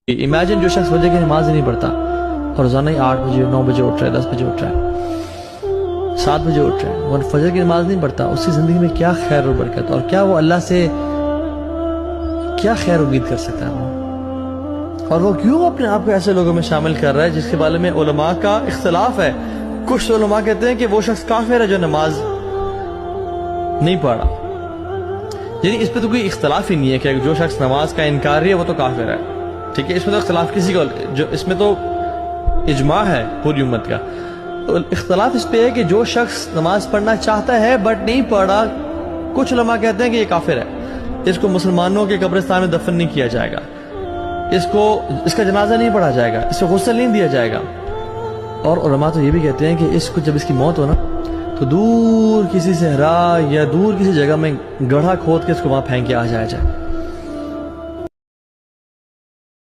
Imagine جو شخص فجر کی نماز ہی نہیں پڑھتا اور روزانہ ہی 8 بجے 9 بجے اٹھ رہا ہے، 10 بجے اٹھ رہا ہے، 7 بجے اٹھ رہا ہے اور فجر کی نماز نہیں پڑھتا، اس کی زندگی میں کیا خیر اور برکت اور کیا وہ اللہ سے کیا خیر امید کر سکتا ہے اور وہ کیوں اپنے آپ کو ایسے لوگوں میں شامل کر رہا ہے جس کے بارے میں علماء کا اختلاف ہے۔ کچھ علماء کہتے ہیں کہ وہ شخص کافر ہے جو نماز نہیں پڑھا، یعنی اس پہ تو کوئی اختلاف ہی نہیں ہے کہ جو شخص نماز کا انکار ہے وہ تو کافر ہے، ٹھیک ہے، اس میں تو اختلاف کسی کو، جو اس میں تو اجماع ہے پوری امت کا۔ تو اختلاف اس پہ ہے کہ جو شخص نماز پڑھنا چاہتا ہے بٹ نہیں پڑھا، کچھ علماء کہتے ہیں کہ یہ کافر ہے، اس کو مسلمانوں کے قبرستان میں دفن نہیں کیا جائے گا، اس کا جنازہ نہیں پڑھا جائے گا، اس کو غسل نہیں دیا جائے گا، اور علماء تو یہ بھی کہتے ہیں کہ اس کو جب اس کی موت ہو نا تو دور کسی صحرا یا دور کسی جگہ میں گڑھا کھود کے اس کو وہاں پھینک کے آ جایا جائے۔